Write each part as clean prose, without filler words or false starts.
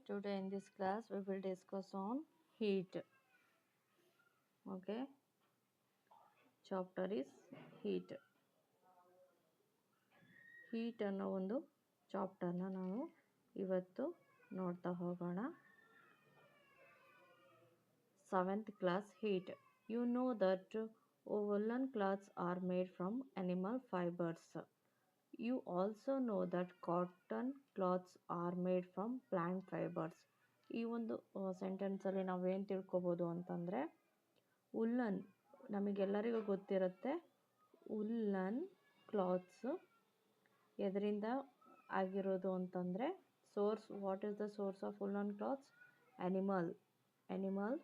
Today in this class we will discuss on heat. Okay, chapter is heat. Heat ಅನ್ನೋ ಒಂದು ಚಾಪ್ಟರ್ನ ನಾವು ಇವತ್ತು ನೋಡ್ತಾ ಹೋಗೋಣ. 7th class heat. You know that woolen cloths are made from animal fibers. You also know that cotton cloths are made from plant fibers. ಈ ಒಂದು ಸೆಂಟೆನ್ಸಲ್ಲಿ ನಾವೇನು ತಿಳ್ಕೊಬೋದು ಅಂತಂದರೆ, ಉಲ್ಲನ್ ನಮಗೆಲ್ಲರಿಗೂ ಗೊತ್ತಿರುತ್ತೆ. ಉಲ್ಲನ್ ಕ್ಲಾತ್ಸ್ ಎದರಿಂದ ಆಗಿರೋದು ಅಂತಂದರೆ, source what is the source of woollen clothes? Animal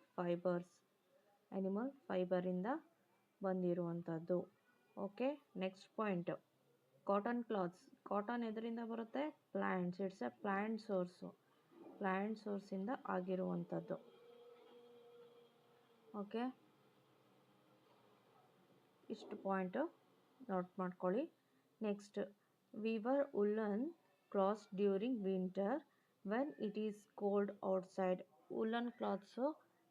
ಫೈಬರಿಂದ ಬಂದಿರುವಂಥದ್ದು. Okay, next point, cotton clothes. Cotton ಎದರಿಂದ ಬರುತ್ತೆ? ಪ್ಲ್ಯಾಂಟ್ಸ್. ಇಟ್ಸ್ ಎ ಪ್ಲ್ಯಾಂಟ್ ಸೋರ್ಸಿಂದ ಆಗಿರುವಂಥದ್ದು. ಓಕೆ, ಇಷ್ಟು ಪಾಯಿಂಟು ನೋಟ್ ಮಾಡ್ಕೊಳ್ಳಿ. Next, we wear woollen clothes during winter when it is cold outside. Woollen clothes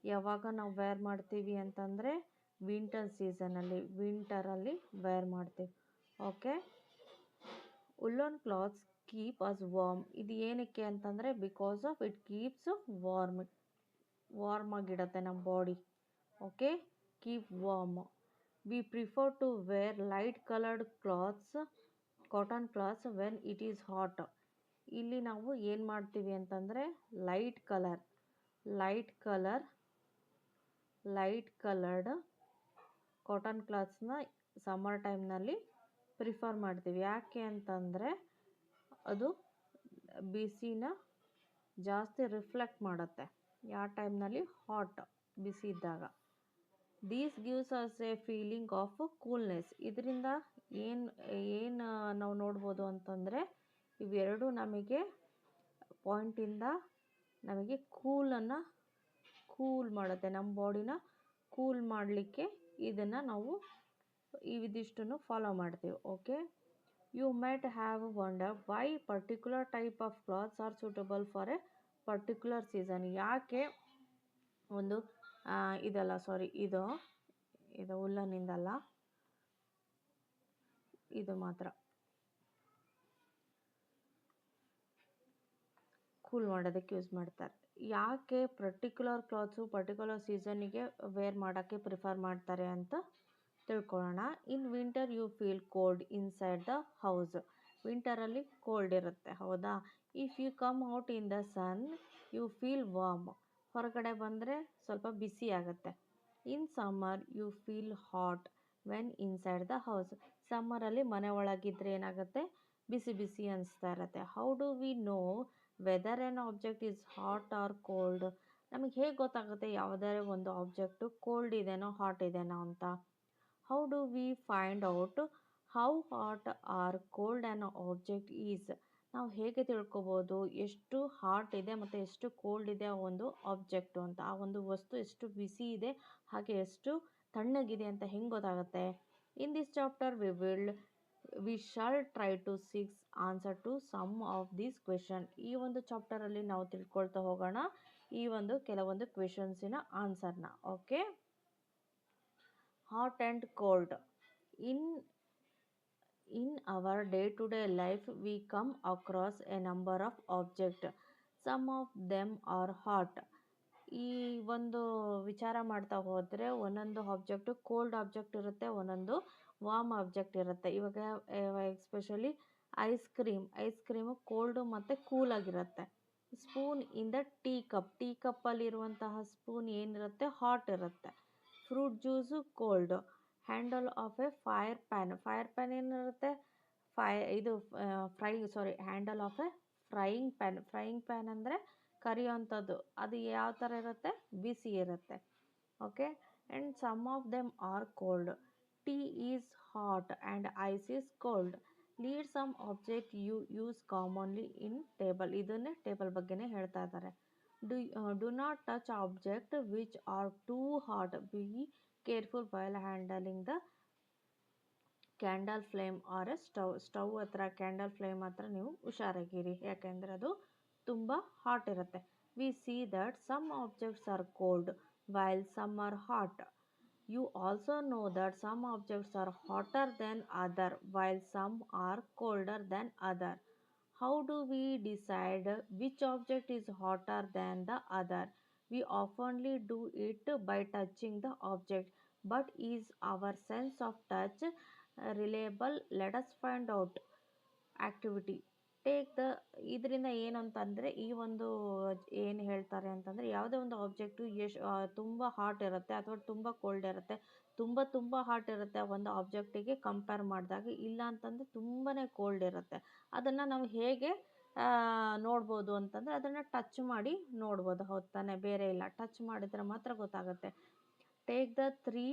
ಯಾವಾಗ ನಾವು ವೇರ್ ಮಾಡ್ತೀವಿ ಅಂತಂದರೆ ವಿಂಟರ್ ಸೀಸನಲ್ಲಿ, ವಿಂಟರಲ್ಲಿ ವೇರ್ ಮಾಡ್ತೀವಿ. Okay, woollen clothes keep us warm. ಇದು ಏನಕ್ಕೆ ಅಂತಂದರೆ because of it keeps warm ಆಗಿಡುತ್ತೆ ನಮ್ಮ body. Okay, keep warm. We prefer to wear light coloured clothes, cotton clothes when it is hot. ಇಲ್ಲಿ ನಾವು ಏನು ಮಾಡ್ತೀವಿ ಅಂತಂದರೆ ಲೈಟ್ ಕಲರ್ಡ್ ಕಾಟನ್ ಕ್ಲಾತ್ಸ್ನ ಸಮ್ಮರ್ ಟೈಮ್ನಲ್ಲಿ ಪ್ರಿಫರ್ ಮಾಡ್ತೀವಿ. ಯಾಕೆ ಅಂತಂದರೆ ಅದು ಬಿಸಿನ ಜಾಸ್ತಿ ರಿಫ್ಲೆಕ್ಟ್ ಮಾಡುತ್ತೆ ಯಾವ ಟೈಮ್ನಲ್ಲಿ? ಹಾಟ್, ಬಿಸಿ ಇದ್ದಾಗ. These gives us A feeling of coolness. ಇದರಿಂದ ಏನು ನಾವು ನೋಡ್ಬೋದು ಅಂತಂದರೆ ಇವೆರಡು ನಮಗೆ ಪಾಯಿಂಟಿಂದ ನಮಗೆ ಕೂಲ್ ಮಾಡುತ್ತೆ, ನಮ್ಮ ಬಾಡಿನ ಕೂಲ್ ಮಾಡಲಿಕ್ಕೆ ಇದನ್ನು ನಾವು ಇದಿಷ್ಟನ್ನು ಫಾಲೋ ಮಾಡ್ತೀವಿ. Okay, you might have wonder why particular type of clothes are suitable for a particular season. ಯಾಕೆ ಒಂದು ಇದು ಉಲ್ಲನಿಂದಲ್ಲ, ಇದು ಮಾತ್ರ ಕೂಲ್ ಮಾಡೋದಕ್ಕೆ ಯೂಸ್ ಮಾಡ್ತಾರೆ. ಯಾಕೆ ಪರ್ಟಿಕ್ಯುಲರ್ ಕ್ಲಾತ್ಸು ಪರ್ಟಿಕ್ಯುಲರ್ ಸೀಸನ್ನಿಗೆ ವೇರ್ ಮಾಡೋಕ್ಕೆ ಪ್ರಿಫರ್ ಮಾಡ್ತಾರೆ ಅಂತ ತಿಳ್ಕೊಳ್ಳೋಣ. In winter you feel cold inside the house. ವಿಂಟರಲ್ಲಿ ಕೋಲ್ಡ್ ಇರುತ್ತೆ, ಹೌದಾ? If you come out in the sun you feel warm. ಹೊರಗಡೆ ಬಂದರೆ ಸ್ವಲ್ಪ ಬಿಸಿ ಆಗುತ್ತೆ. In summer you feel hot when inside the house. ಸಮ್ಮರಲ್ಲಿ ಮನೆ ಒಳಗಿದ್ರೆ ಏನಾಗುತ್ತೆ? ಬಿಸಿ ಅನಿಸ್ತಾ ಇರುತ್ತೆ. How do we know whether an object is hot or cold? ನಮಗೆ ಹೇಗೆ ಗೊತ್ತಾಗುತ್ತೆ ಯಾವುದಾದ್ರು ಒಂದು ಆಬ್ಜೆಕ್ಟು ಕೋಲ್ಡ್ ಇದೆನೋ ಹಾಟ್ ಇದೆನೋ ಅಂತ? How do we find out how hot or cold an object is? ನಾವು ಹೇಗೆ ತಿಳ್ಕೊಬೋದು ಎಷ್ಟು ಹಾಟ್ ಇದೆ ಮತ್ತು ಎಷ್ಟು ಕೋಲ್ಡ್ ಇದೆ ಆ ಒಂದು ಆಬ್ಜೆಕ್ಟು ಅಂತ? ಆ ಒಂದು ವಸ್ತು ಎಷ್ಟು ಬಿಸಿ ಇದೆ ಹಾಗೆ ಎಷ್ಟು ತಣ್ಣಗಿದೆ ಅಂತ ಹೆಂಗೆ ಗೊತ್ತಾಗುತ್ತೆ? In this chapter we shall try to seek answer to some of these question. ಈ ಒಂದು ಚಾಪ್ಟರಲ್ಲಿ ನಾವು ತಿಳ್ಕೊಳ್ತಾ ಹೋಗೋಣ ಈ ಒಂದು ಕೆಲವೊಂದು ಕ್ವೆಶನ್ಸಿನ ಆನ್ಸರ್ನ. Okay, hot and cold. In our day-to-day life, we come across a number of objects. Some of them are hot. ಈ ಒಂದು ವಿಚಾರ ಮಾಡ್ತಾ ಹೋದರೆ ಒಂದೊಂದು ಆಬ್ಜೆಕ್ಟು ಕೋಲ್ಡ್ ಆಬ್ಜೆಕ್ಟ್ ಇರುತ್ತೆ, ಒಂದೊಂದು ವಾರ್ಮ್ ಆಬ್ಜೆಕ್ಟ್ ಇರುತ್ತೆ. ಇವಾಗ ಎಸ್ಪೆಷಲಿ ಐಸ್ ಕ್ರೀಮು ಕೋಲ್ಡು ಮತ್ತು ಕೂಲಾಗಿರುತ್ತೆ. ಸ್ಪೂನ್ ಇನ್ ದ ಟೀ ಕಪ್ಪಲ್ಲಿರುವಂತಹ ಸ್ಪೂನ್ ಏನಿರುತ್ತೆ ಹಾಟ್ ಇರುತ್ತೆ. Fruit juice cold. Handle of a fire pan ಏನಿರುತ್ತೆ? Handle of a frying pan ಅಂದರೆ ಕರಿಯೋವಂಥದ್ದು. ಅದು ಯಾವ ಥರ ಇರುತ್ತೆ? ಬಿಸಿ ಇರುತ್ತೆ. Okay, and some of them are cold. Tea is hot and ice is cold. Lead some object you use commonly in table. ಇದನ್ನೇ ಟೇಬಲ್ ಬಗ್ಗೆನೇ ಹೇಳ್ತಾ ಇದ್ದಾರೆ. Do not touch object which are too hot. Be careful while handling the candle flame or a stove ಹತ್ರ candle flame ಹತ್ರ ನೀವು ಹುಷಾರಾಗಿರಿ, ಯಾಕೆಂದರೆ ಅದು ತುಂಬ ಹಾಟ್ ಇರುತ್ತೆ. we see that some objects are cold while some are hot. You also know that some objects are hotter than other while some are colder than other. How do we decide which object is hotter than the other? We oftenly do it by touching the object. But is our sense of touch reliable? Let us find out. Activity take the ಇದರಿಂದ ಏನು ಅಂತಂದರೆ ಈ ಒಂದು ಏನು ಹೇಳ್ತಾರೆ ಅಂತಂದರೆ ಯಾವುದೇ ಒಂದು ಆಬ್ಜೆಕ್ಟು ತುಂಬ ಹಾಟ್ ಇರುತ್ತೆ ಅಥವಾ ತುಂಬ ಕೋಲ್ಡ್ ಇರುತ್ತೆ. ತುಂಬ ಹಾಟ್ ಇರುತ್ತೆ ಒಂದು ಆಬ್ಜೆಕ್ಟಿಗೆ ಕಂಪೇರ್ ಮಾಡಿದಾಗ, ಇಲ್ಲ ಅಂತಂದರೆ ತುಂಬಾ ಕೋಲ್ಡ್ ಇರುತ್ತೆ. ಅದನ್ನು ನಾವು ಹೇಗೆ ನೋಡ್ಬೋದು ಅಂತಂದರೆ ಅದನ್ನು ಟಚ್ ಮಾಡಿ ನೋಡ್ಬೋದು, ಹೌದು ತಾನೆ? ಬೇರೆ ಇಲ್ಲ, ಟಚ್ ಮಾಡಿದರೆ ಮಾತ್ರ ಗೊತ್ತಾಗುತ್ತೆ. Take the 3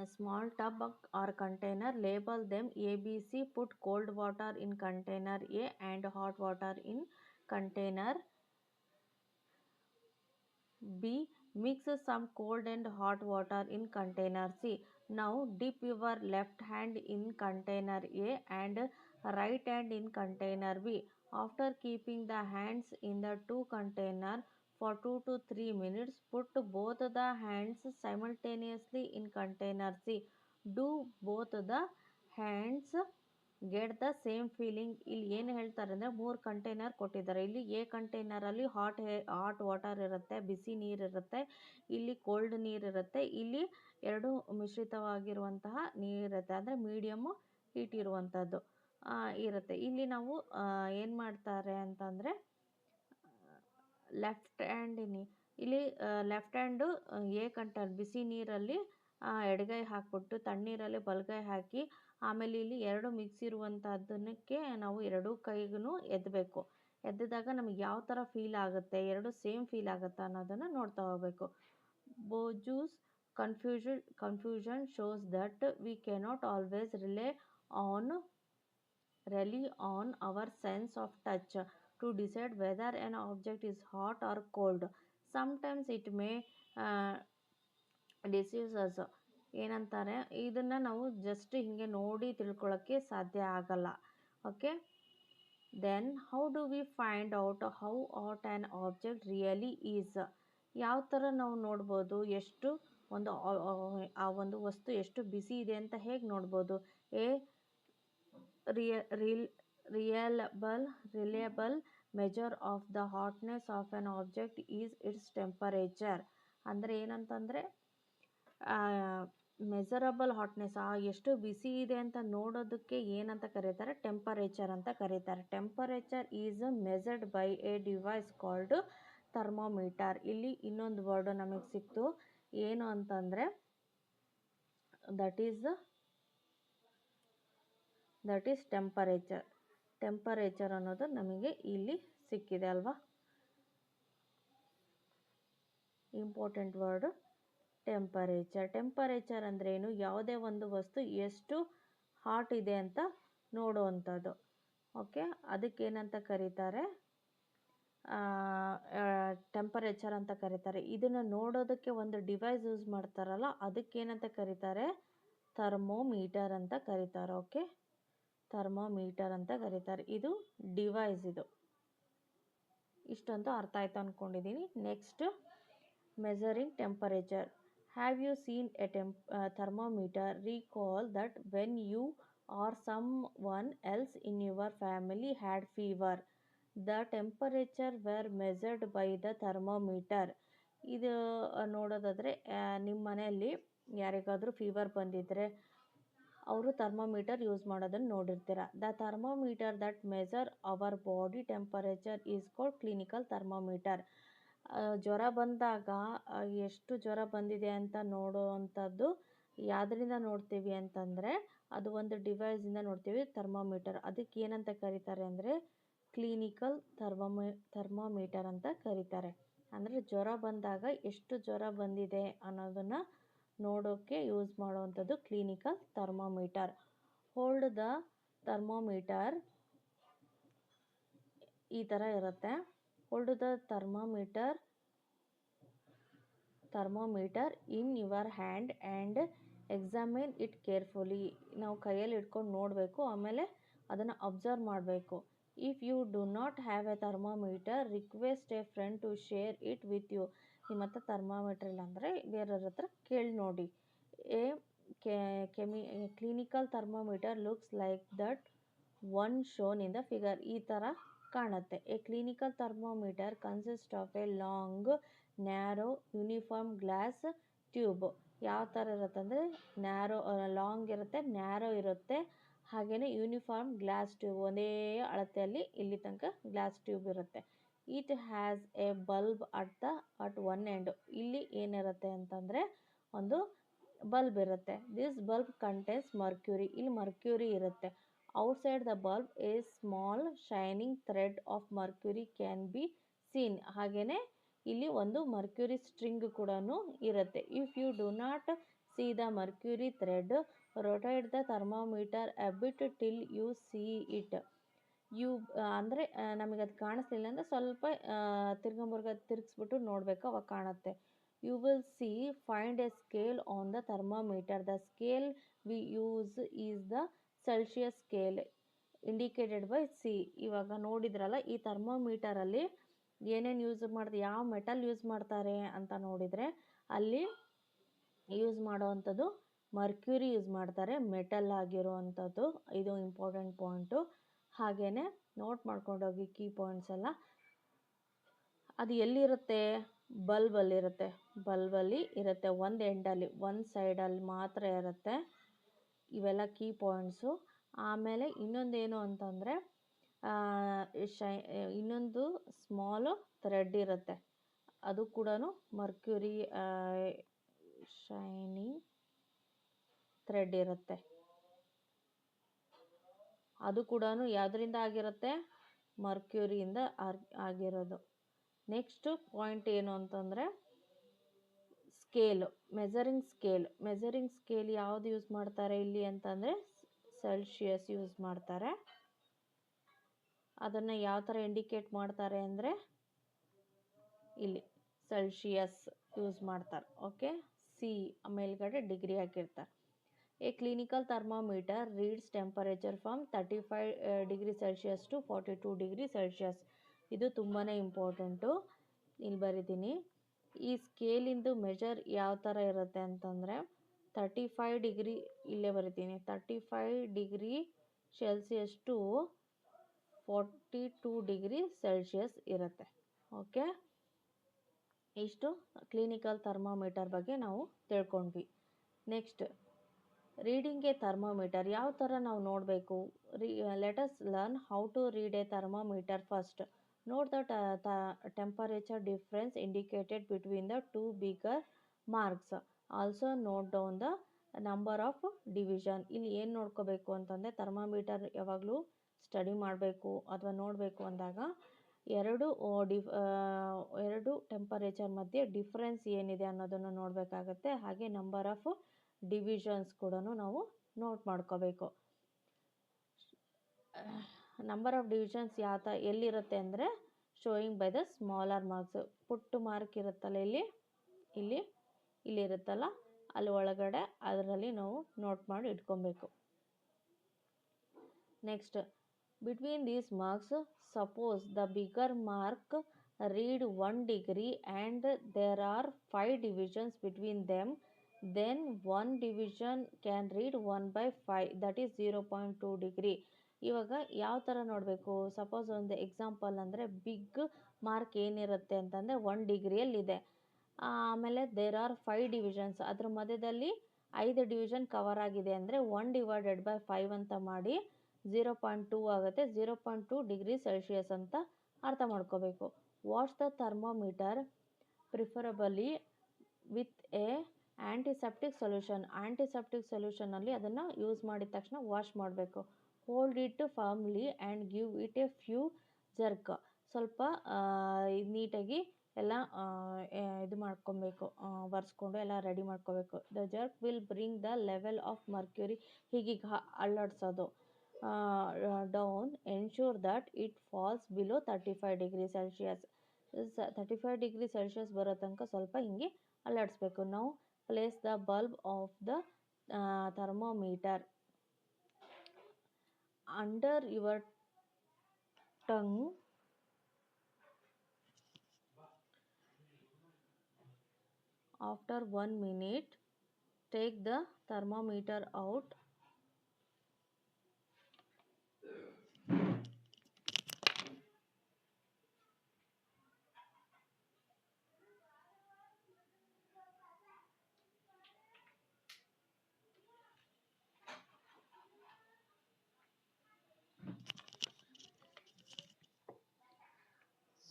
a small tub or container, label them ABC, put cold water in container A and hot water in container B. Mix some cold and hot water in container C. Now dip your left hand in container A and right hand in container B. After keeping the hands in the two containers for 2 to 3 minutes, put both the hands simultaneously in container C. Do both the hands get the same feeling? ಇಲ್ಲಿ ಏನು ಹೇಳ್ತಾರೆ ಅಂದರೆ 3 container ಕೊಟ್ಟಿದ್ದಾರೆ. ಇಲ್ಲಿ A ಕಂಟೈನರಲ್ಲಿ hot water ಇರುತ್ತೆ, ಬಿಸಿ ನೀರಿರುತ್ತೆ. ಇಲ್ಲಿ cold ನೀರಿರುತ್ತೆ. ಇಲ್ಲಿ ಎರಡು ಮಿಶ್ರಿತವಾಗಿರುವಂತಹ ನೀರಿರುತ್ತೆ, ಅಂದರೆ ಮೀಡಿಯಮ್ಮು ಹೀಟ್ ಇರುವಂಥದ್ದು ಇರುತ್ತೆ. ಇಲ್ಲಿ ನಾವು ಏನು ಮಾಡ್ತಾರೆ ಅಂತಂದರೆ ಲೆಫ್ಟ್ ಹ್ಯಾಂಡಿನಿ ಇಲ್ಲಿ ಲೆಫ್ಟ್ ಹ್ಯಾಂಡು ಎ ಕಂಟೈನರ್ ಬಿಸಿ ನೀರಲ್ಲಿ ಎಡಗೈ ಹಾಕ್ಬಿಟ್ಟು ತಣ್ಣೀರಲ್ಲಿ ಬಲಗೈ ಹಾಕಿ, ಆಮೇಲೆ ಇಲ್ಲಿ ಎರಡು ಮಿಕ್ಸ್ ಇರುವಂಥದ್ದಕ್ಕೆ ನಾವು ಎರಡೂ ಕೈಗೂ ಎದ್ದಬೇಕು. ಎದ್ದಿದಾಗ ನಮಗೆ ಯಾವ ಥರ ಫೀಲ್ ಆಗುತ್ತೆ, ಎರಡು ಸೇಮ್ ಫೀಲ್ ಆಗುತ್ತಾ ಅನ್ನೋದನ್ನು ನೋಡ್ತಾ ಹೋಗಬೇಕು. ಬೋಜೂಸ್ confusion shows that we cannot always rely on our sense of touch to decide whether an object is hot or cold. Sometimes it may deceive us. ಏನಂತಾರೆ, ಇದನ್ನು ನಾವು ಜಸ್ಟ್ ಹೀಗೆ ನೋಡಿ ತಿಳ್ಕೊಳ್ಳೋಕ್ಕೆ ಸಾಧ್ಯ ಆಗಲ್ಲ. Okay, then how do we find out how hot an object really is? ಯಾವ ಥರ ನಾವು ನೋಡ್ಬೋದು ಎಷ್ಟು ಆ ಒಂದು ವಸ್ತು ಎಷ್ಟು ಬಿಸಿ ಇದೆ ಅಂತ ಹೇಗೆ ನೋಡ್ಬೋದು? Reliable measure of the hotness of an object is its temperature. ಅಂದರೆ ಏನಂತಂದರೆ ಮೆಸರಬಲ್ ಹಾಟ್ನೆಸ್, ಎಷ್ಟು ಬಿಸಿ ಇದೆ ಅಂತ ನೋಡೋದಕ್ಕೆ ಏನಂತ ಕರೀತಾರೆ? ಟೆಂಪರೇಚರ್ ಅಂತ ಕರೀತಾರೆ. Temperature is measured by A device called thermometer. ಇಲ್ಲಿ ಇನ್ನೊಂದು ವರ್ಡು ನಮಗೆ ಸಿಕ್ತು, ಏನು ಅಂತಂದರೆ ದಟ್ ಈಸ್ ಟೆಂಪರೇಚರ್. ಟೆಂಪರೇಚರ್ ಅನ್ನೋದು ನಮಗೆ ಇಲ್ಲಿ ಸಿಕ್ಕಿದೆ ಅಲ್ವಾ? Important word temperature. ಟೆಂಪರೇಚರ್ ಅಂದರೆ ಏನು? ಯಾವುದೇ ಒಂದು ವಸ್ತು ಎಷ್ಟು ಹಾಟ್ ಇದೆ ಅಂತ ನೋಡುವಂಥದ್ದು. ಓಕೆ, ಅದಕ್ಕೇನಂತ ಕರೀತಾರೆ? ಟೆಂಪರೇಚರ್ ಅಂತ ಕರೀತಾರೆ. ಇದನ್ನು ನೋಡೋದಕ್ಕೆ ಒಂದು ಡಿವೈಸ್ ಯೂಸ್ ಮಾಡ್ತಾರಲ್ಲ, ಅದಕ್ಕೇನಂತ ಕರೀತಾರೆ? ಥರ್ಮೋಮೀಟರ್ ಅಂತ ಕರೀತಾರೆ. ಓಕೆ, ಥರ್ಮೋಮೀಟರ್ ಅಂತ ಕರೀತಾರೆ. ಇದು ಡಿವೈಸ್. ಇದು ಇಷ್ಟಂತೂ ಅರ್ಥ ಆಯ್ತು ಅಂದ್ಕೊಂಡಿದ್ದೀನಿ. Next, measuring temperature. Have you seen a thermometer? Recall that when you or someone else in your family had fever, the temperature were measured by the thermometer. ಇದು ನೋಡೋದಾದರೆ ನಿಮ್ಮ ಮನೆಯಲ್ಲಿ ಯಾರಿಗಾದರೂ ಫೀವರ್ ಬಂದಿದ್ದರೆ ಅವರು ಥರ್ಮೋಮೀಟರ್ ಯೂಸ್ ಮಾಡೋದನ್ನು ನೋಡಿರ್ತೀರ. The thermometer that measure our body temperature is called clinical thermometer. ಜ್ವರ ಬಂದಾಗ ಎಷ್ಟು ಜ್ವರ ಬಂದಿದೆ ಅಂತ ನೋಡುವಂಥದ್ದು ಯಾವುದರಿಂದ ನೋಡ್ತೀವಿ ಅಂತಂದರೆ ಅದು ಒಂದು ಡಿವೈಸಿಂದ ನೋಡ್ತೀವಿ, ಥರ್ಮೋಮೀಟರ್. ಅದಕ್ಕೆ ಏನಂತ ಕರೀತಾರೆ ಅಂದರೆ ಕ್ಲಿನಿಕಲ್ ಥರ್ಮೋಮೀಟರ್ ಅಂತ ಕರೀತಾರೆ. ಅಂದರೆ ಜ್ವರ ಬಂದಾಗ ಎಷ್ಟು ಜ್ವರ ಬಂದಿದೆ ಅನ್ನೋದನ್ನು ನೋಡೋಕ್ಕೆ ಯೂಸ್ ಮಾಡುವಂಥದ್ದು clinical thermometer. Hold the thermometer ಈ ಥರ ಇರುತ್ತೆ. Hold the thermometer in your hand and examine it carefully. ನಾವು ಕೈಯಲ್ಲಿ ಇಟ್ಕೊಂಡು ನೋಡಬೇಕು, ಆಮೇಲೆ ಅದನ್ನು ಅಬ್ಸರ್ವ್ ಮಾಡಬೇಕು. If you do not have a thermometer request a friend to share it with you. ನಿಮ್ಮ ಹತ್ರ ಥರ್ಮಾಮೀಟರ್ ಇಲ್ಲ ಅಂದರೆ ಬೇರೆಯವ್ರ ಹತ್ರ ಕೇಳಿ ನೋಡಿ. A clinical thermometer looks like that one shown in the figure. ಈ ಥರ ಕಾಣುತ್ತೆ. A clinical thermometer consist of A long narrow uniform glass tube. ಯಾವ ಥರ ಇರುತ್ತೆ ಅಂದರೆ ನ್ಯಾರೋ ಲಾಂಗ್ ಇರುತ್ತೆ, ನ್ಯಾರೋ ಇರುತ್ತೆ, ಹಾಗೆಯೇ ಯೂನಿಫಾರ್ಮ್ ಗ್ಲಾಸ್ ಟ್ಯೂಬ್, ಒಂದೇ ಅಳತೆಯಲ್ಲಿ ಇಲ್ಲಿ ತನಕ ಗ್ಲಾಸ್ ಟ್ಯೂಬ್ ಇರುತ್ತೆ. It has a bulb at one end. ಇಲ್ಲಿ ಏನಿರುತ್ತೆ ಅಂತಂದರೆ ಒಂದು ಬಲ್ಬ್ ಇರುತ್ತೆ. This bulb contains mercury. ಇಲ್ಲಿ ಮರ್ಕ್ಯೂರಿ ಇರುತ್ತೆ. Outside the bulb a small shining thread of mercury can be seen. ಹಾಗೆಯೇ ಇಲ್ಲಿ ಒಂದು ಮರ್ಕ್ಯೂರಿ ಸ್ಟ್ರಿಂಗ್ ಕೂಡ ಇರುತ್ತೆ. If you do not see the mercury thread rotate the thermometer a bit till you see it. You ಅಂದರೆ ನಮಗೆ ಅದು ಕಾಣಿಸ್ಲಿಲ್ಲ ಅಂದರೆ ಸ್ವಲ್ಪ ತಿರುಗಿಸ್ಬಿಟ್ಟು ನೋಡಬೇಕು, ಅವಾಗ ಕಾಣುತ್ತೆ. You will see find a scale on the thermometer. The scale we use is the Celsius scale indicated by C. ಇವಾಗ ನೋಡಿದ್ರಲ್ಲ, ಈ ಥರ್ಮಾಮೀಟರಲ್ಲಿ ಏನೇನು ಯೂಸ್ ಮಾಡ್ತಾರೆ, ಯಾವ ಮೆಟಲ್ ಯೂಸ್ ಮಾಡ್ತಾರೆ ಅಂತ ನೋಡಿದರೆ ಅಲ್ಲಿ ಯೂಸ್ ಮಾಡೋವಂಥದ್ದು ಮರ್ಕ್ಯೂರಿ ಯೂಸ್ ಮಾಡ್ತಾರೆ, ಮೆಟಲ್ ಆಗಿರುವಂಥದ್ದು. ಇದು ಇಂಪಾರ್ಟೆಂಟ್ ಪಾಯಿಂಟು. ಹಾಗೆಯೇ ನೋಟ್ ಮಾಡ್ಕೊಂಡೋಗಿ ಕೀ ಪಾಯಿಂಟ್ಸ್ ಎಲ್ಲ. ಅದು ಎಲ್ಲಿರುತ್ತೆ? ಬಲ್ಬಲ್ಲಿರುತ್ತೆ. ಬಲ್ಬಲ್ಲಿ ಇರುತ್ತೆ, ಒಂದು ಎಂಡಲ್ಲಿ, ಒಂದು ಸೈಡಲ್ಲಿ ಮಾತ್ರ ಇರುತ್ತೆ. ಇವೆಲ್ಲ ಕೀ ಪಾಯಿಂಟ್ಸು. ಆಮೇಲೆ ಇನ್ನೊಂದೇನು ಅಂತಂದರೆ ಇನ್ನೊಂದು ಸ್ಮಾಲು ಥ್ರೆಡ್ ಇರುತ್ತೆ, ಅದು ಕೂಡ ಮರ್ಕ್ಯೂರಿ ಶೈನಿಂಗ್ ಥ್ರೆಡ್ ಇರುತ್ತೆ. ಅದು ಕೂಡ ಯಾವುದರಿಂದ ಆಗಿರುತ್ತೆ? ಮರ್ಕ್ಯೂರಿಯಿಂದ ಆಗಿರೋದು. ನೆಕ್ಸ್ಟ್ ಪಾಯಿಂಟ್ ಏನು ಅಂತಂದರೆ scale, measuring scale. Measuring scale ಯಾವುದು ಯೂಸ್ ಮಾಡ್ತಾರೆ ಇಲ್ಲಿ ಅಂತಂದರೆ ಸೆಲ್ಸಿಯಸ್ ಯೂಸ್ ಮಾಡ್ತಾರೆ. ಅದನ್ನು ಯಾವ ಥರ ಇಂಡಿಕೇಟ್ ಮಾಡ್ತಾರೆ ಅಂದರೆ ಇಲ್ಲಿ ಸೆಲ್ಸಿಯಸ್ ಯೂಸ್ ಮಾಡ್ತಾರೆ. ಓಕೆ, ಸಿ ಮೇಲ್ಗಡೆ ಡಿಗ್ರಿ ಹಾಕಿರ್ತಾರೆ. A clinical thermometer reads temperature from 35 degree Celsius to 42 degree Celsius. ಇದು ತುಂಬಾ ಇಂಪಾರ್ಟೆಂಟು. ಇಲ್ಲಿ ಬರೀತೀನಿ. ಈ ಸ್ಕೇಲಿಂದು ಮೆಜರ್ ಯಾವ ಥರ ಇರುತ್ತೆ ಅಂತಂದರೆ 35 ಡಿಗ್ರಿ, ಇಲ್ಲೇ ಬರೀತೀನಿ, 35 degree Celsius to 42 degree Celsius ಇರುತ್ತೆ. ಓಕೆ, ಇಷ್ಟು ಕ್ಲಿನಿಕಲ್ ಥರ್ಮಾಮೀಟರ್ ಬಗ್ಗೆ ನಾವು ತಿಳ್ಕೊಂಡ್ವಿ. ನೆಕ್ಸ್ಟ್, ರೀಡಿಂಗ್ ಎ ಥರ್ಮಾಮೀಟರ್ ಯಾವ ಥರ ನಾವು ನೋಡಬೇಕು? Let us learn how to read a thermometer first. Note the temperature difference indicated between the two bigger marks. Also note down the number of division. ಇಲ್ಲಿ ಏನು ನೋಡ್ಕೋಬೇಕು ಅಂತಂದರೆ ಥರ್ಮಾಮೀಟರ್ ಯಾವಾಗಲೂ study ಮಾಡಬೇಕು ಅಥವಾ ನೋಡಬೇಕು ಅಂದಾಗ ಎರಡು ಟೆಂಪರೇಚರ್ ಮಧ್ಯೆ ಡಿಫ್ರೆನ್ಸ್ ಏನಿದೆ ಅನ್ನೋದನ್ನು ನೋಡಬೇಕಾಗತ್ತೆ. ಹಾಗೆ ನಂಬರ್ ಆಫ್ ಡಿವಿಷನ್ಸ್ ಕೂಡ ನಾವು ನೋಟ್ ಮಾಡ್ಕೋಬೇಕು. ನಂಬರ್ ಆಫ್ ಡಿವಿಷನ್ಸ್ ಎಲ್ಲಿರುತ್ತೆ ಅಂದರೆ showing by the smaller marks. ಪುಟ್ಟು ಮಾರ್ಕ್ ಇರುತ್ತಲ್ಲ, ಇಲ್ಲಿ ಇರುತ್ತಲ್ಲ, ಅಲ್ಲಿ ಒಳಗಡೆ ಅದರಲ್ಲಿ ನಾವು ನೋಟ್ ಮಾಡಿ ಇಟ್ಕೊಬೇಕು. Next, between these marks suppose the bigger mark read 1 degree and there are 5 divisions between them, then one division can read 1/5, that is 0.2 degree. ಇವಾಗ ಯಾವ ಥರ ನೋಡಬೇಕು? ಸಪೋಸ್ ಒಂದು ಎಕ್ಸಾಂಪಲ್ ಅಂದರೆ ಬಿಗ್ ಮಾರ್ಕ್ ಏನಿರುತ್ತೆ ಅಂತಂದರೆ 1 ಡಿಗ್ರಿಯಲ್ಲಿದೆ. ಆಮೇಲೆ ದೇರ್ ಆರ್ 5 ಡಿವಿಷನ್ಸ್, ಅದ್ರ ಮಧ್ಯದಲ್ಲಿ 5 ಡಿವಿಷನ್ ಕವರ್ ಆಗಿದೆ ಅಂದರೆ 1/5 ಅಂತ ಮಾಡಿ 0.2 ಆಗುತ್ತೆ. 0.2 ಡಿಗ್ರಿ ಸೆಲ್ಸಿಯಸ್ ಅಂತ ಅರ್ಥ ಮಾಡ್ಕೋಬೇಕು. Wash the thermometer preferably with a antiseptic solution. Antiseptic ಸೊಲ್ಯೂಷನಲ್ಲಿ ಅದನ್ನು ಯೂಸ್ ಮಾಡಿದ ತಕ್ಷಣ ವಾಶ್ ಮಾಡಬೇಕು. Hold it firmly and give it a few jerk. ಸ್ವಲ್ಪ ನೀಟಾಗಿ ಎಲ್ಲ ಇದು ಮಾಡ್ಕೊಬೇಕು, ಒರೆಸ್ಕೊಂಡು ಎಲ್ಲ ರೆಡಿ ಮಾಡ್ಕೋಬೇಕು. The jerk will bring the level of mercury, ಹೀಗೀಗ ಅಲ್ಲಾಡಿಸೋದು down, ensure that it falls below 35 degree Celsius. 35 degree Celsius ಬರೋ ತನಕ ಸ್ವಲ್ಪ ಹಿಂಗೆ ಅಲ್ಲಾಡಿಸ್ಬೇಕು. ನಾವು place the bulb of the thermometer under your tongue. After 1 minute, take the thermometer out.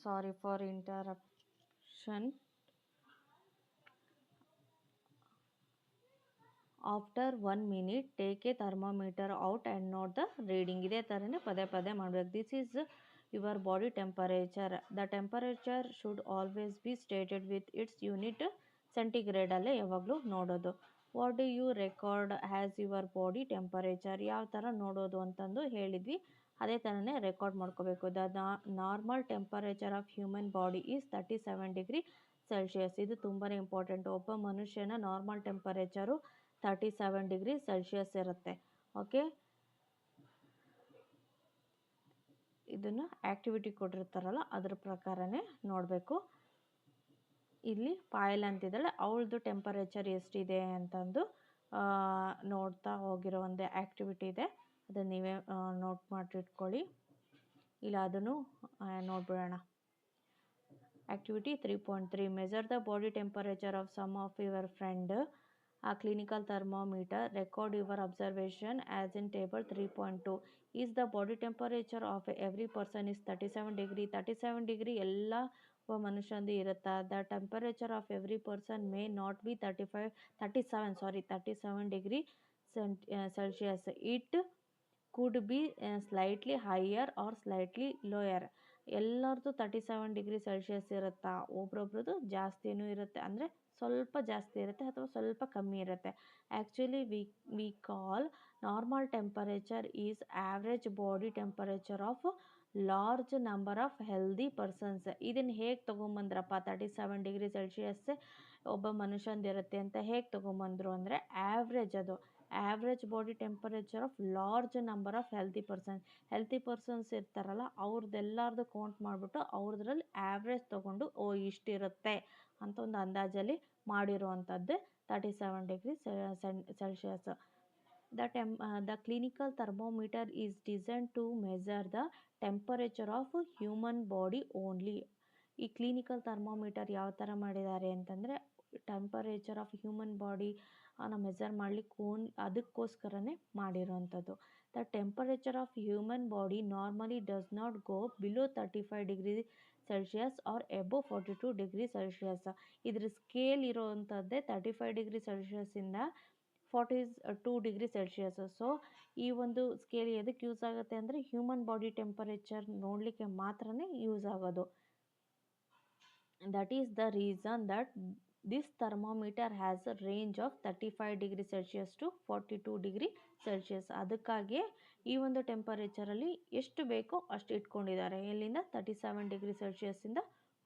Sorry for interruption. After 1 minute, take a thermometer out and note the reading. ಇದೇ ಥರನೇ ಪದೇ ಪದೇ ಮಾಡಬೇಕು. This is your body temperature. The temperature should always be stated with its unit ಸೆಂಟಿಗ್ರೇಡಲ್ಲೇ ಯಾವಾಗಲೂ ನೋಡೋದು. What do you record has your body temperature? ಯಾವ ಥರ ನೋಡೋದು ಅಂತಂದು ಹೇಳಿದ್ವಿ, ಅದೇ ಥರನೇ ರೆಕಾರ್ಡ್ ಮಾಡ್ಕೋಬೇಕು. The normal temperature of human body is 37 degree Celsius. ಇದು ತುಂಬಾ ಇಂಪಾರ್ಟೆಂಟ್. ಒಬ್ಬ ಮನುಷ್ಯನ ನಾರ್ಮಲ್ ಟೆಂಪರೇಚರು 37 ಡಿಗ್ರಿ ಸೆಲ್ಸಿಯಸ್ ಇರುತ್ತೆ. ಓಕೆ, ಇದನ್ನು ಆ್ಯಕ್ಟಿವಿಟಿ ಕೊಟ್ಟಿರ್ತಾರಲ್ಲ ಅದ್ರ ಪ್ರಕಾರನೇ ನೋಡಬೇಕು. ಇಲ್ಲಿ ಪಾಯಲ್ ಅಂತಿದ್ದಾಳೆ, ಅವಳದು ಟೆಂಪರೇಚರ್ ಎಷ್ಟಿದೆ ಅಂತಂದು ನೋಡ್ತಾ ಹೋಗಿರೋ ಒಂದು ಆ್ಯಕ್ಟಿವಿಟಿ ಇದೆ. ಅದನ್ನು ನೀವೇ ನೋಟ್ ಮಾಡಿಟ್ಕೊಳ್ಳಿ. ಇಲ್ಲ ಅದನ್ನು ನೋಡ್ಬಿಡೋಣ. Activity 3.3 measure the body temperature of some of your friend. A clinical thermometer. Record your observation as in table 3.2. Is the body temperature of every person is 37 degree. 37 degree ಎಲ್ಲ ಮನುಷ್ಯಂದು ಇರುತ್ತಾ? The temperature of every person may not be 37 degree Celsius. It could be slightly higher or slightly lower. ಎಲ್ಲರದ್ದು 37 degree Celsius ಇರುತ್ತಾ? ಒಬ್ರೊಬ್ರದ್ದು ಜಾಸ್ತಿನೂ ಇರುತ್ತೆ, ಅಂದರೆ ಸ್ವಲ್ಪ ಜಾಸ್ತಿ ಇರುತ್ತೆ ಅಥವಾ ಸ್ವಲ್ಪ ಕಮ್ಮಿ ಇರುತ್ತೆ. Actually we call normal temperature is average body temperature of large number of healthy persons. ಇದನ್ನು ಹೇಗೆ ತೊಗೊಂಬಂದ್ರಪ್ಪ? 37 ಡಿಗ್ರಿ ಸೆಲ್ಸಿಯಸ್ ಒಬ್ಬ ಮನುಷ್ಯಂದಿರುತ್ತೆ ಅಂತ ಹೇಗೆ ತೊಗೊಂಬಂದರು ಅಂದರೆ, ಆ್ಯಾವ್ರೇಜ್, ಅದು average body temperature of large number of healthy persons ಇರ್ತಾರಲ್ಲ, ಅವ್ರದ್ದೆಲ್ಲರದು ಕೌಂಟ್ ಮಾಡಿಬಿಟ್ಟು ಅವ್ರದ್ರಲ್ಲಿ ಆ್ಯಾವ್ರೇಜ್ ತೊಗೊಂಡು ಇಷ್ಟಿರುತ್ತೆ ಅಂತ ಒಂದು ಅಂದಾಜಲ್ಲಿ ಮಾಡಿರುವಂಥದ್ದು 37 degree Celsius. The clinical thermometer is design to measure the temperature of human body only. ಈ ಕ್ಲಿನಿಕಲ್ ಥರ್ಮೋಮೀಟರ್ ಯಾವ ಥರ ಮಾಡಿದ್ದಾರೆ ಅಂತಂದರೆ, temperature of human body measure ಮಾಡಲಿಕ್ಕೆ ಅದಕ್ಕೋಸ್ಕರನೇ ಮಾಡಿರೋವಂಥದ್ದು. The temperature of human body normally does not go below 35 degree Celsius or above 42 degree Celsius. ಇದ್ರ scale ಇರೋವಂಥದ್ದೇ 35 ಡಿಗ್ರಿ ಸೆಲ್ಸಿಯಸ್ಸಿಂದ 42 ಡಿಗ್ರಿ ಸೆಲ್ಸಿಯಸ್. ಸೊ ಈ ಒಂದು ಸ್ಕೇಲ್ ಎದಕ್ಕೆ ಯೂಸ್ ಆಗುತ್ತೆ ಅಂದರೆ, ಹ್ಯೂಮನ್ ಬಾಡಿ ಟೆಂಪರೇಚರ್ ನೋಡಲಿಕ್ಕೆ ಮಾತ್ರನೇ ಯೂಸ್ ಆಗೋದು. That is the reason that this thermometer has a range of 35 degree Celsius to 42 degree Celsius. ಅದಕ್ಕಾಗಿ ಈ ಒಂದು ಟೆಂಪರೇಚರಲ್ಲಿ ಎಷ್ಟು ಬೇಕೋ ಅಷ್ಟು ಇಟ್ಕೊಂಡಿದ್ದಾರೆ. ಎಲ್ಲಿಂದ? 37 ಡಿಗ್ರಿ ಸೆಲ್ಸಿಯಸ್ಸಿಂದ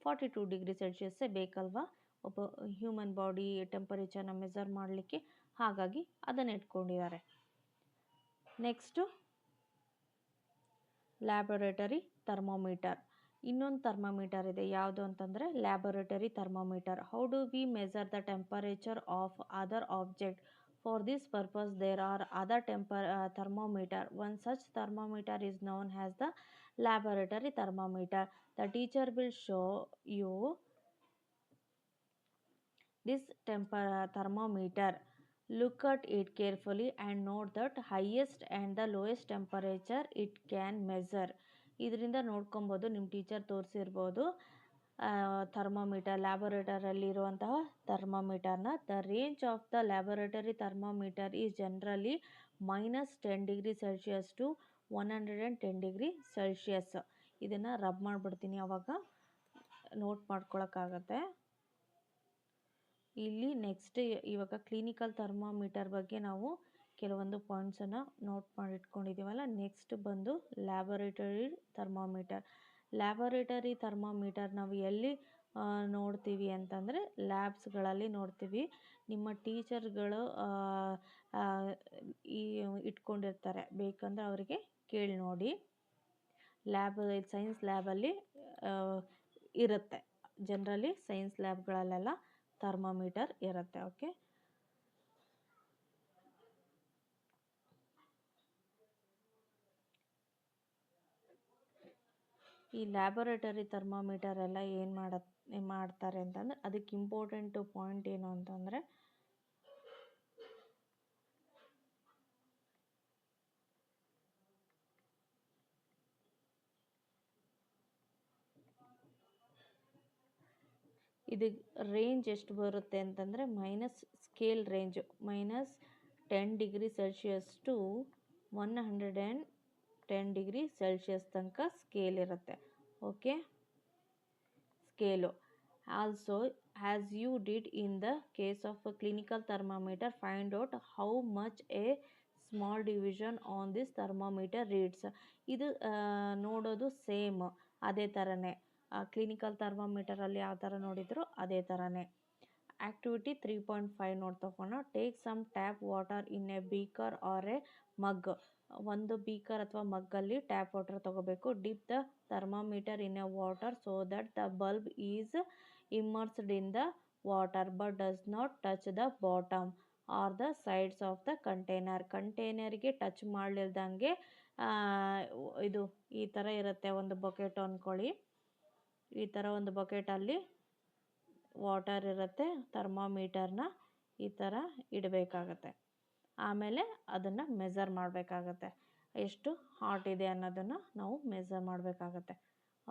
42 ಡಿಗ್ರಿ ಸೆಲ್ಸಿಯಸ್ಸೇ ಬೇಕಲ್ವಾ ಒಬ್ಬ ಹ್ಯೂಮನ್ ಬಾಡಿ ಟೆಂಪರೇಚರ್ನ ಮೆಜರ್ ಮಾಡಲಿಕ್ಕೆ. ಹಾಗಾಗಿ ಅದನ್ನು ಇಟ್ಕೊಂಡಿದ್ದಾರೆ. Next laboratory thermometer. ಇನ್ನೊಂದು ಥರ್ಮೋಮೀಟರ್ ಇದೆ, ಯಾವುದು ಅಂತಂದರೆ laboratory thermometer. How do we measure the temperature of other object? For this purpose there are other thermometer. One such thermometer is known as the laboratory thermometer. The teacher will show you this thermometer. Look at it carefully and note that highest and the lowest temperature it can measure. ಇದರಿಂದ ನೋಡ್ಕೊಬೋದು, ನಿಮ್ಮ teacher ತೋರಿಸಿರ್ಬೋದು thermometer, ಲ್ಯಾಬೊರೇಟರಲ್ಲಿರುವಂತಹ ಥರ್ಮೋಮೀಟರ್ನ. The range of the laboratory thermometer is generally -10 degree Celsius to 110 degree Celsius. ಇದನ್ನು rub ಮಾಡಿಬಿಡ್ತೀನಿ, ಅವಾಗ note ಮಾಡ್ಕೊಳಕ್ಕಾಗತ್ತೆ. ಇಲ್ಲಿ ನೆಕ್ಸ್ಟ್ ಇವಾಗ ಕ್ಲಿನಿಕಲ್ ಥರ್ಮೋಮೀಟರ್ ಬಗ್ಗೆ ನಾವು ಕೆಲವೊಂದು ಪಾಯಿಂಟ್ಸನ್ನು ನೋಟ್ ಮಾಡಿಟ್ಕೊಂಡಿದ್ದೀವಲ್ಲ. ನೆಕ್ಸ್ಟ್ ಬಂದು ಲ್ಯಾಬೊರೇಟರಿ ಥರ್ಮೋಮೀಟರ್. ಲ್ಯಾಬೊರೇಟರಿ ಥರ್ಮೋಮೀಟರ್ ನಾವು ಎಲ್ಲಿ ನೋಡ್ತೀವಿ ಅಂತಂದರೆ, ಲ್ಯಾಬ್ಸ್ಗಳಲ್ಲಿ ನೋಡ್ತೀವಿ. ನಿಮ್ಮ ಟೀಚರ್ಗಳು ಈ ಇಟ್ಕೊಂಡಿರ್ತಾರೆ, ಬೇಕಂದ್ರೆ ಅವರಿಗೆ ಕೇಳಿ ನೋಡಿ. ಸೈನ್ಸ್ ಲ್ಯಾಬಲ್ಲಿ ಇರುತ್ತೆ. ಜನರಲಿ ಸೈನ್ಸ್ ಲ್ಯಾಬ್ಗಳಲ್ಲೆಲ್ಲ ಥರ್ಮಾಮೀಟರ್ ಇರುತ್ತೆ. ಓಕೆ, ಈ ಲ್ಯಾಬೊರೇಟರಿ ಥರ್ಮಾಮೀಟರ್ ಎಲ್ಲ ಏನು ಮಾಡ್ತಾರೆ ಅಂತಂದರೆ, ಅದಕ್ಕೆ ಇಂಪಾರ್ಟೆಂಟ್ ಪಾಯಿಂಟ್ ಏನು ಅಂತಂದರೆ, ಇದು ರೇಂಜ್ ಎಷ್ಟು ಬರುತ್ತೆ ಅಂತಂದರೆ scale range -10°C to 110°C ತನಕ ಸ್ಕೇಲ್ ಇರುತ್ತೆ. Okay, scale also as you did in the case of clinical thermometer, find out how much a small division on this thermometer reads. ಇದು ನೋಡೋದು ಸೇಮ್ ಅದೇ ಥರನೇ, clinical ಥರ್ಮಾಮೀಟರಲ್ಲಿ ಯಾವ ಥರ ನೋಡಿದ್ರು ಅದೇ ಥರನೇ. ಆ್ಯಕ್ಟಿವಿಟಿ 3.5 ನೋಡ್ತೋಣ. Take some tap water in a beaker or a mug. ಒಂದು ಬೀಕರ್ ಅಥವಾ ಮಗ್ಗಲ್ಲಿ ಟ್ಯಾಪ್ ವಾಟರ್ ತೊಗೋಬೇಕು. Dip the thermometer in a water so that the bulb is immersed in the water but does not touch the bottom or the sides of the container. ಕಂಟೈನರ್ಗೆ touch ಮಾಡಲಿಲ್ದಂಗೆ ಇದು ಈ ಥರ ಇರುತ್ತೆ. ಒಂದು ಬಕೆಟ್ ಅಂದ್ಕೊಳ್ಳಿ, ಈ ಥರ ಒಂದು ಬಕೆಟಲ್ಲಿ ವಾಟರ್ ಇರುತ್ತೆ. ಥರ್ಮಾಮೀಟರ್ನ ಈ ಥರ ಇಡಬೇಕಾಗತ್ತೆ. ಆಮೇಲೆ ಅದನ್ನು ಮೆಜರ್ ಮಾಡಬೇಕಾಗತ್ತೆ. ಎಷ್ಟು ಹಾಟ್ ಇದೆ ಅನ್ನೋದನ್ನು ನಾವು ಮೆಜರ್ ಮಾಡಬೇಕಾಗತ್ತೆ.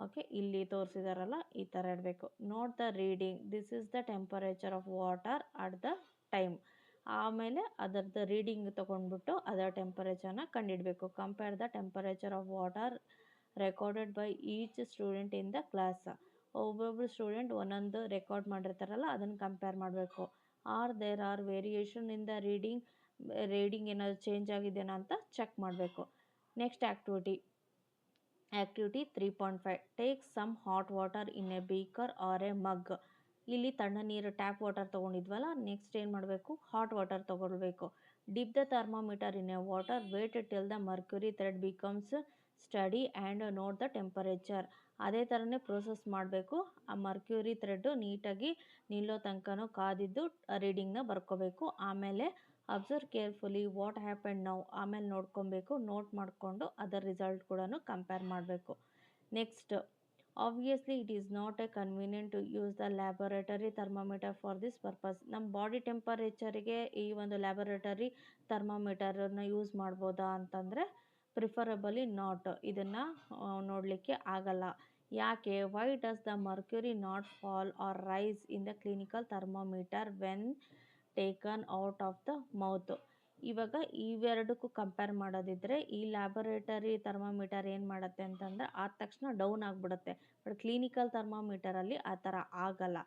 ಓಕೆ, ಇಲ್ಲಿ ತೋರಿಸಿದಾರಲ್ಲ ಈ ಥರ ಇಡಬೇಕು. Note the reading. This is the temperature of water at the time. ಆಮೇಲೆ ಅದರದ್ದು ರೀಡಿಂಗ್ ತೊಗೊಂಡ್ಬಿಟ್ಟು ಅದರ ಟೆಂಪರೇಚರ್ನ ಕಂಡುಹಿಡಬೇಕು. Compare the temperature of water recorded by each student in the class. ಒಬ್ಬೊಬ್ಬರು ಸ್ಟೂಡೆಂಟ್ ಒಂದೊಂದು ರೆಕಾರ್ಡ್ ಮಾಡಿರ್ತಾರಲ್ಲ ಅದನ್ನು ಕಂಪೇರ್ ಮಾಡಬೇಕು. There are variation in the reading ಏನಾದರೂ ಚೇಂಜ್ ಆಗಿದೆಯಾ ಅಂತ ಚೆಕ್ ಮಾಡಬೇಕು. Next activity 3.5 take some hot water in a beaker or a mug. ಇಲ್ಲಿ ತಣ್ಣ ನೀರು ಟ್ಯಾಪ್ ವಾಟರ್ ತೊಗೊಂಡಿದ್ವಲ್ಲ, ನೆಕ್ಸ್ಟ್ ಏನು ಮಾಡಬೇಕು, ಹಾಟ್ ವಾಟರ್ ತೊಗೊಳ್ಬೇಕು. Dip the thermometer in a water, wait till the mercury thread becomes steady and note the temperature. ಅದೇ ಥರನೇ process ಮಾಡಬೇಕು. ಆ ಮರ್ಕ್ಯುರಿ ಥ್ರೆಡ್ಡು ನೀಟಾಗಿ ನಿಲ್ಲೋ ತನಕನೂ ಕಾದಿದ್ದು ರೀಡಿಂಗ್ನ ಬರ್ಕೋಬೇಕು. ಆಮೇಲೆ observe carefully what happen now. ಆಮೇಲೆ ನೋಡ್ಕೊಬೇಕು. ನೋಟ್ ಮಾಡಿಕೊಂಡು ಅದರ ರಿಸಲ್ಟ್ ಕೂಡ ಕಂಪೇರ್ ಮಾಡಬೇಕು. Next, obviously it is not a convenient to use the laboratory thermometer for this purpose. ನಮ್ಮ ಬಾಡಿ ಟೆಂಪರೇಚರಿಗೆ ಈ ಒಂದು ಲ್ಯಾಬೊರೇಟರಿ ಥರ್ಮಾಮೀಟರನ್ನು ಯೂಸ್ ಮಾಡ್ಬೋದಾ ಅಂತಂದರೆ ಪ್ರಿಫರಬಲಿ ನಾಟ್. ಇದನ್ನು ನೋಡಲಿಕ್ಕೆ ಆಗಲ್ಲ. ಯಾಕೆ? Why does the mercury not fall or rise in the clinical thermometer when taken out of the mouth. ಇವಾಗ ಇವೆರಡಕ್ಕೂ ಕಂಪೇರ್ ಮಾಡೋದಿದ್ರೆ ಈ ಲ್ಯಾಬೊರೇಟರಿ ಥರ್ಮಾಮೀಟರ್ ಏನು ಮಾಡುತ್ತೆ ಅಂತಂದರೆ ಆದ ತಕ್ಷಣ ಡೌನ್ ಆಗಿಬಿಡುತ್ತೆ. ಬಟ್ ಕ್ಲಿನಿಕಲ್ ಥರ್ಮಾಮೀಟರಲ್ಲಿ ಆ ಥರ ಆಗಲ್ಲ.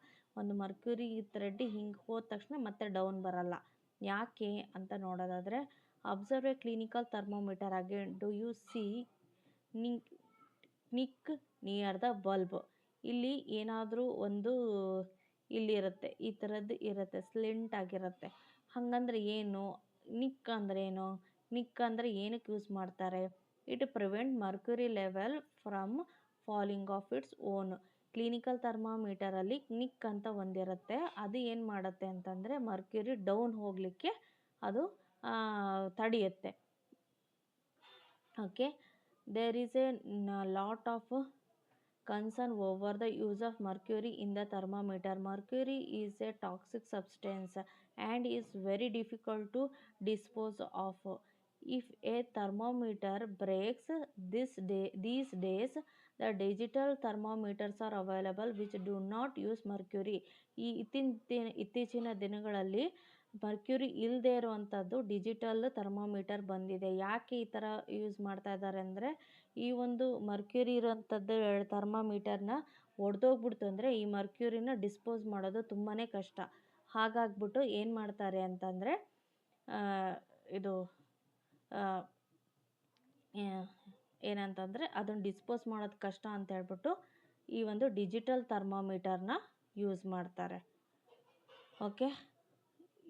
ಒಂದು ಮರ್ಕ್ಯುರಿ ಥ್ರೆಡ್ ಹಿಂಗೆ ಹೋದ ತಕ್ಷಣ ಮತ್ತೆ ಡೌನ್ ಬರಲ್ಲ. ಯಾಕೆ ಅಂತ ನೋಡೋದಾದರೆ, observe a clinical thermometer again. Do you see nick near the bulb. ಇಲ್ಲಿ ಏನಾದರೂ ಒಂದು ಇಲ್ಲಿರುತ್ತೆ, ಈ ಥರದ್ದು ಇರುತ್ತೆ, ಸ್ಲಿಂಟ್ ಆಗಿರುತ್ತೆ. ಹಾಗಂದ್ರೆ ಏನು? ನಿಕ್ ಅಂದ್ರೇನು? ನಿಕ್ ಅಂದರೆ ಏನಕ್ಕೆ ಯೂಸ್ ಮಾಡ್ತಾರೆ? It prevent mercury level from falling of its own. Clinical ಥರ್ಮಾಮೀಟರಲ್ಲಿ ನಿಕ್ ಅಂತ ಒಂದಿರುತ್ತೆ. ಅದು ಏನು ಮಾಡುತ್ತೆ ಅಂತಂದರೆ ಮರ್ಕ್ಯುರಿ ಡೌನ್ ಹೋಗಲಿಕ್ಕೆ ಅದು ತಡೆಯುತ್ತೆ. Okay, there is a lot of concern over the use of mercury in the thermometer. Mercury is a toxic substance and is very difficult to dispose of. If a thermometer breaks these days, the digital thermometers are available which do not use mercury. ಈ ಇತ್ತೀಚಿನ ದಿನಗಳಲ್ಲಿ Mercury ಇಲ್ಲದೆ ಇರುವಂಥದ್ದು digital thermometer ಬಂದಿದೆ. ಯಾಕೆ ಈ ಥರ use ಮಾಡ್ತಾ ಇದ್ದಾರೆ ಅಂದರೆ, ಈ ಒಂದು ಮರ್ಕ್ಯುರಿ ಇರೋಂಥದ್ದು ಥರ್ಮಾಮೀಟರ್ನ ಒಡೆದೋಗ್ಬಿಡ್ತು ಅಂದರೆ ಈ ಮರ್ಕ್ಯುರಿನ ಡಿಸ್ಪೋಸ್ ಮಾಡೋದು ತುಂಬಾ ಕಷ್ಟ. ಹಾಗಾಗ್ಬಿಟ್ಟು ಏನು ಮಾಡ್ತಾರೆ ಅಂತಂದರೆ ಇದು ಏನಂತಂದರೆ ಅದನ್ನು ಡಿಸ್ಪೋಸ್ ಮಾಡೋದು ಕಷ್ಟ ಅಂತ ಹೇಳ್ಬಿಟ್ಟು ಈ ಒಂದು ಡಿಜಿಟಲ್ ಥರ್ಮಾಮೀಟರ್ನ ಯೂಸ್ ಮಾಡ್ತಾರೆ. ಓಕೆ,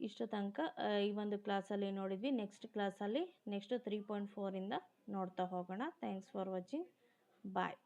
ಇಷ್ಟು ತನಕ ಈ ಒಂದು ಕ್ಲಾಸಲ್ಲಿ ನೋಡಿದ್ವಿ. ನೆಕ್ಸ್ಟ್ ಕ್ಲಾಸಲ್ಲಿ ನೆಕ್ಸ್ಟ್ 3.4 ನೋಡ್ತಾ ಹೋಗೋಣ. Thanks for watching. ಬಾಯ್.